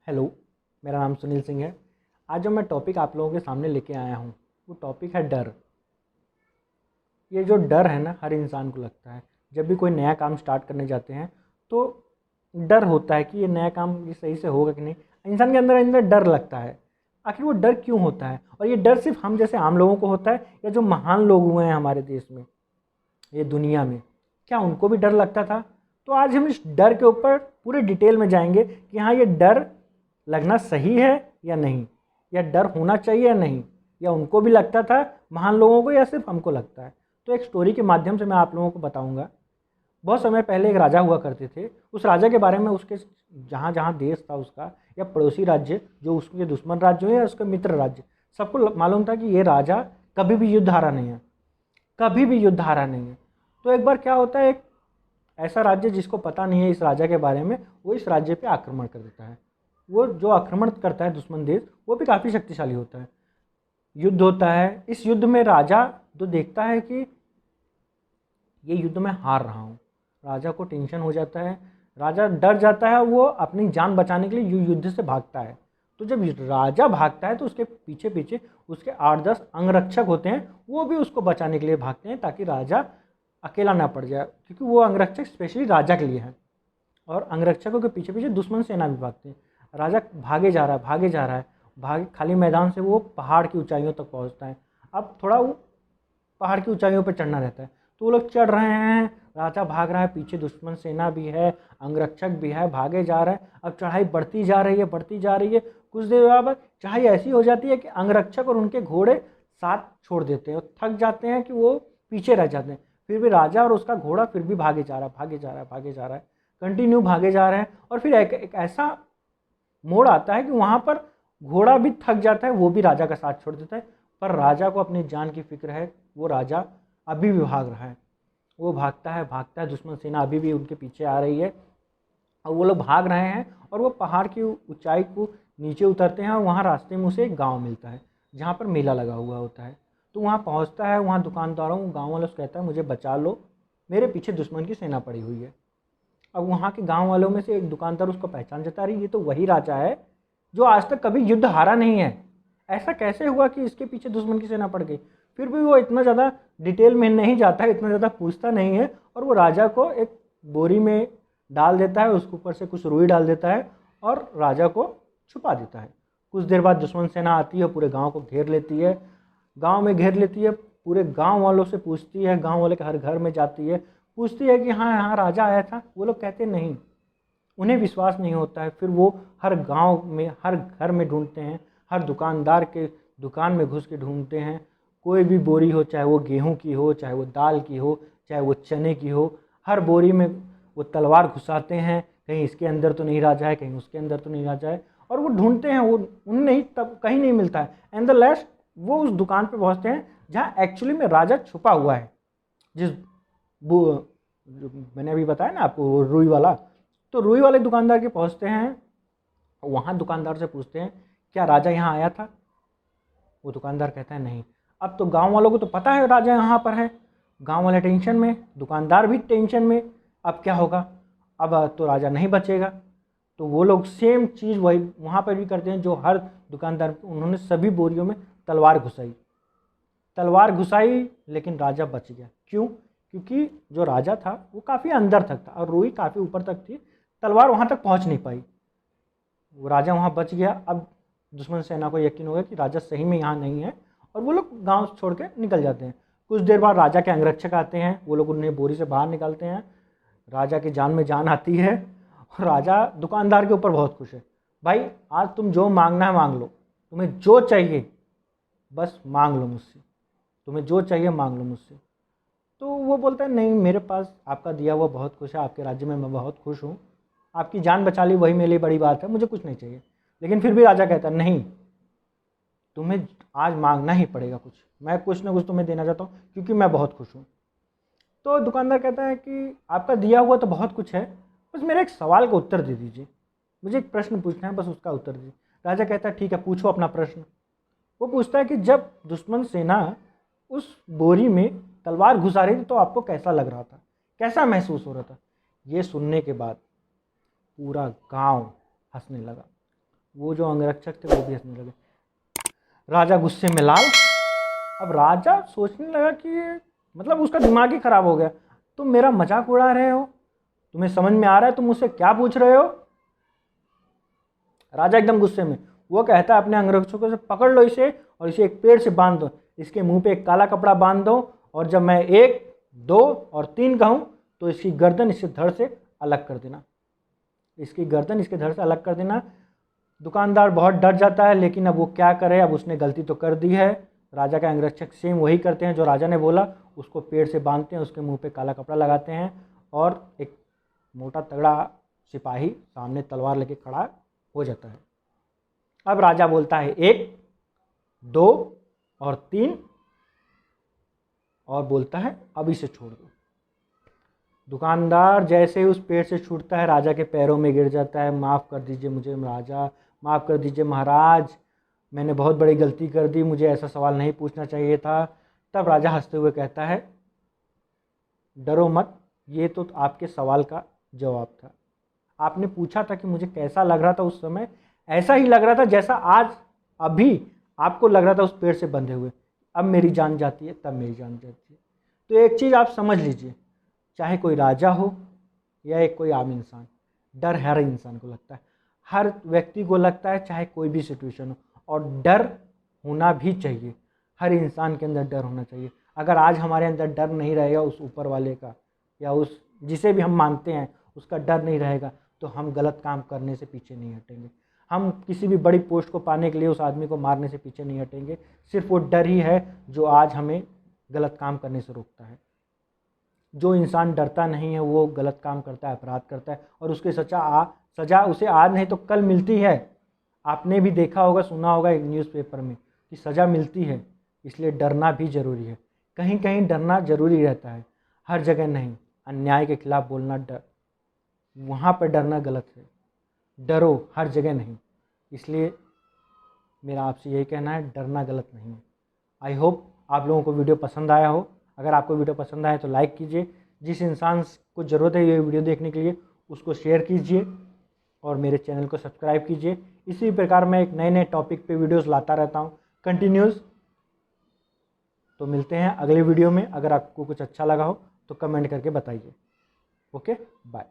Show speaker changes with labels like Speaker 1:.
Speaker 1: Hello, मेरा नाम सुनील सिंह है। आज जो मैं टॉपिक आप लोगों के सामने लेके आया हूँ वो टॉपिक है डर। ये जो डर है ना, हर इंसान को लगता है। जब भी कोई नया काम स्टार्ट करने जाते हैं तो डर होता है कि ये नया काम ये सही से होगा कि नहीं। इंसान के अंदर अंदर डर लगता है। आखिर वो डर क्यों होता है? और ये डर सिर्फ हम जैसे आम लोगों को होता है या जो महान लोग हुए हैं हमारे देश में, ये दुनिया में, क्या उनको भी डर लगता था? तो आज हम इस डर के ऊपर पूरे डिटेल में जाएंगे कि हाँ, ये डर लगना सही है या नहीं, या डर होना चाहिए या नहीं, या उनको भी लगता था महान लोगों को या सिर्फ हमको लगता है। तो एक स्टोरी के माध्यम से मैं आप लोगों को बताऊंगा। बहुत समय पहले एक राजा हुआ करते थे। उस राजा के बारे में उसके जहाँ जहाँ देश था उसका, या पड़ोसी राज्य जो उसके दुश्मन राज्य हो या उसके मित्र राज्य, सबको मालूम था कि ये राजा कभी भी युद्ध हारा नहीं है, कभी भी युद्ध हारा नहीं है। तो एक बार क्या होता है, एक ऐसा राज्य जिसको पता नहीं है इस राजा के बारे में, वो इस राज्य पे आक्रमण कर देता है। वो जो आक्रमण करता है दुश्मन देश, वो भी काफ़ी शक्तिशाली होता है। युद्ध होता है। इस युद्ध में राजा जो देखता है कि ये युद्ध में हार रहा हूँ, राजा को टेंशन हो जाता है। राजा डर जाता है, वो अपनी जान बचाने के लिए युद्ध से भागता है। तो जब राजा भागता है तो उसके पीछे पीछे उसके 8-10 अंगरक्षक होते हैं, वो भी उसको बचाने के लिए भागते हैं ताकि राजा अकेला ना पड़ जाए, क्योंकि वो अंगरक्षक स्पेशली राजा के लिए है। और अंगरक्षकों के पीछे पीछे दुश्मन सेना भी भागती है। राजा भागे जा रहा है, भागे जा रहा है, भागे खाली मैदान से वो पहाड़ की ऊंचाइयों तक पहुंचता है। अब थोड़ा वो पहाड़ की ऊंचाइयों पर चढ़ना रहता है, तो वो लोग चढ़ रहे हैं, राजा भाग रहा है, पीछे दुश्मन सेना भी है, अंगरक्षक भी है, भागे जा रहा है। अब चढ़ाई बढ़ती जा रही है, बढ़ती जा रही है। कुछ देर बाद चढ़ाई ऐसी हो जाती है कि अंगरक्षक और उनके घोड़े साथ छोड़ देते हैं और थक जाते हैं कि वो पीछे रह जाते हैं। फिर भी राजा और उसका घोड़ा फिर भी भागे जा रहा है, भागे जा रहा है, भागे जा रहा है, कंटिन्यू भागे जा रहे हैं। और फिर एक ऐसा मोड़ आता है कि वहाँ पर घोड़ा भी थक जाता है, वो भी राजा का साथ छोड़ देता है। पर राजा को अपनी जान की फिक्र है, वो राजा अभी भी भाग रहा है। वो भागता है, दुश्मन सेना अभी भी उनके पीछे आ रही है और वो लोग भाग रहे हैं। और वो पहाड़ की ऊंचाई को नीचे उतरते हैं और वहाँ रास्ते में उसे एक गाँव मिलता है जहाँ पर मेला लगा हुआ होता है। तो वहाँ पहुँचता है, वहाँ दुकानदारों गाँव वालों से कहता है, मुझे बचा लो, मेरे पीछे दुश्मन की सेना पड़ी हुई है। अब वहाँ के गांव वालों में से एक दुकानदार उसको पहचान जता रही, ये तो वही राजा है जो आज तक कभी युद्ध हारा नहीं है। ऐसा कैसे हुआ कि इसके पीछे दुश्मन की सेना पड़ गई? फिर भी वो इतना ज़्यादा डिटेल में नहीं जाता है, इतना ज़्यादा पूछता नहीं है, और वो राजा को एक बोरी में डाल देता है, उसके ऊपर से कुछ रुई डाल देता है और राजा को छुपा देता है। कुछ देर बाद दुश्मन सेना आती है, पूरे गाँव को घेर लेती है। गाँव में घेर लेती है, पूरे गाँव वालों से पूछती है, गाँव वाले के हर घर में जाती है, पूछती है कि हाँ यहाँ राजा आया था। वो लोग कहते नहीं, उन्हें विश्वास नहीं होता है। फिर वो हर गांव में, हर घर में ढूंढते हैं, हर दुकानदार के दुकान में घुस के ढूंढते हैं। कोई भी बोरी हो, चाहे वो गेहूं की हो, चाहे वो दाल की हो, चाहे वो चने की हो, हर बोरी में वो तलवार घुसाते हैं, कहीं इसके अंदर तो नहीं राजा है, कहीं उसके अंदर तो नहीं राजा है। और वो ढूंढते हैं, वो उन्हें नहीं, तब कहीं नहीं मिलता है। एंड द लास्ट वो उस दुकान पे पहुंचते हैं जहाँ एक्चुअली में राजा छुपा हुआ है, जिस वो जो मैंने अभी बताया ना आपको, रुई वाला। तो रुई वाले दुकानदार के पहुंचते हैं, वहाँ दुकानदार से पूछते हैं, क्या राजा यहाँ आया था? वो दुकानदार कहता है नहीं। अब तो गांव वालों को तो पता है राजा यहाँ पर है, गांव वाले टेंशन में, दुकानदार भी टेंशन में। अब क्या होगा? अब तो राजा नहीं बचेगा। तो वो लोग सेम चीज़ वही वहाँ पर भी करते हैं जो हर दुकानदार, उन्होंने सभी बोरियों में तलवार घुसाई, तलवार घुसाई, लेकिन राजा बच गया। क्यों? क्योंकि जो राजा था वो काफ़ी अंदर तक था और रुई काफ़ी ऊपर तक थी, तलवार वहाँ तक पहुँच नहीं पाई। वो राजा वहाँ बच गया। अब दुश्मन सेना को यकीन हो गया कि राजा सही में यहाँ नहीं है, और वो लोग गांव छोड़ के निकल जाते हैं। कुछ देर बाद राजा के अंगरक्षक आते हैं, वो लोग उन्हें बोरी से बाहर निकालते हैं। राजा की जान में जान आती है और राजा दुकानदार के ऊपर बहुत खुश है। भाई, आज तुम जो मांगना है मांग लो, तुम्हें जो चाहिए बस मांग लो मुझसे, तुम्हें जो चाहिए मांग लो मुझसे। तो वो बोलता है, नहीं, मेरे पास आपका दिया हुआ बहुत कुछ है, आपके राज्य में मैं बहुत खुश हूँ, आपकी जान बचा ली वही मेरे लिए बड़ी बात है, मुझे कुछ नहीं चाहिए। लेकिन फिर भी राजा कहता है, नहीं, तुम्हें आज मांगना ही पड़ेगा कुछ, मैं कुछ ना कुछ तुम्हें देना चाहता हूँ क्योंकि मैं बहुत खुश हूँ। तो दुकानदार कहता है कि आपका दिया हुआ तो बहुत कुछ है, बस मेरे एक सवाल का उत्तर दे दीजिए, मुझे एक प्रश्न पूछना है, बस उसका उत्तर दीजिए। राजा कहता है, ठीक है, पूछो अपना प्रश्न। वो पूछता है कि जब दुश्मन सेना उस बोरी में तलवार घुसा रही थी तो आपको कैसा लग रहा था, कैसा महसूस हो रहा था? ये सुनने के बाद पूरा गांव हंसने लगा। वो जो अंगरक्षक थे वो भी हंसने लगे। राजा गुस्से में लाल। अब राजा सोचने लगा कि ये मतलब उसका दिमाग ही खराब हो गया। तुम मेरा मजाक उड़ा रहे हो, तुम्हें समझ में आ रहा है तुम मुझसे क्या पूछ रहे हो? राजा एकदम गुस्से में। वो कहता है अपने अंगरक्षकों से, पकड़ लो इसे और इसे एक पेड़ से बांध दो, इसके मुंह पे एक काला कपड़ा बांध दो, और जब मैं 1, 2 और 3 कहूँ तो इसकी गर्दन इसके धड़ से अलग कर देना। इसकी गर्दन इसके धड़ से अलग कर देना। दुकानदार बहुत डर जाता है, लेकिन अब वो क्या करे, अब उसने गलती तो कर दी है। राजा के अंगरक्षक सेम वही करते हैं जो राजा ने बोला, उसको पेड़ से बांधते हैं, उसके मुंह पे काला कपड़ा लगाते हैं, और एक मोटा तगड़ा सिपाही सामने तलवार लेके खड़ा हो जाता है। अब राजा बोलता है 1, 2 और 3, और बोलता है अब इसे छोड़ दो। दुकानदार जैसे ही उस पेड़ से छूटता है राजा के पैरों में गिर जाता है। माफ़ कर दीजिए मुझे राजा, माफ़ कर दीजिए महाराज, मैंने बहुत बड़ी गलती कर दी, मुझे ऐसा सवाल नहीं पूछना चाहिए था। तब राजा हंसते हुए कहता है, डरो मत, ये तो आपके सवाल का जवाब था। आपने पूछा था कि मुझे कैसा लग रहा था उस समय, ऐसा ही लग रहा था जैसा आज अभी आपको लग रहा था उस पेड़ से बंधे हुए। अब मेरी जान जाती है, तब मेरी जान जाती है। तो एक चीज़ आप समझ लीजिए, चाहे कोई राजा हो या एक कोई आम इंसान, डर हर इंसान को लगता है, हर व्यक्ति को लगता है, चाहे कोई भी सिचुएशन हो, और डर होना भी चाहिए। हर इंसान के अंदर डर होना चाहिए। अगर आज हमारे अंदर डर नहीं रहेगा उस ऊपर वाले का, या उस जिसे भी हम मानते हैं उसका डर नहीं रहेगा, तो हम गलत काम करने से पीछे नहीं हटेंगे। हम किसी भी बड़ी पोस्ट को पाने के लिए उस आदमी को मारने से पीछे नहीं हटेंगे। सिर्फ वो डर ही है जो आज हमें गलत काम करने से रोकता है। जो इंसान डरता नहीं है वो गलत काम करता है, अपराध करता है, और उसकी सज़ा उसे आज नहीं तो कल मिलती है। आपने भी देखा होगा, सुना होगा एक न्यूज़पेपर में कि सज़ा मिलती है, इसलिए डरना भी ज़रूरी है। कहीं कहीं डरना ज़रूरी रहता है, हर जगह नहीं। अन्याय के खिलाफ बोलना डर, वहाँ पर डरना गलत है। डरो, हर जगह नहीं। इसलिए मेरा आपसे यही कहना है, डरना गलत नहीं है। आई होप आप लोगों को वीडियो पसंद आया हो। अगर आपको वीडियो पसंद आए तो लाइक कीजिए। जिस इंसान को ज़रूरत है ये वीडियो देखने के लिए उसको शेयर कीजिए, और मेरे चैनल को सब्सक्राइब कीजिए। इसी प्रकार मैं एक नए नए टॉपिक पे वीडियोस लाता रहता हूँ कंटिन्यूस। तो मिलते हैं अगले वीडियो में। अगर आपको कुछ अच्छा लगा हो तो कमेंट करके बताइए। Okay, bye.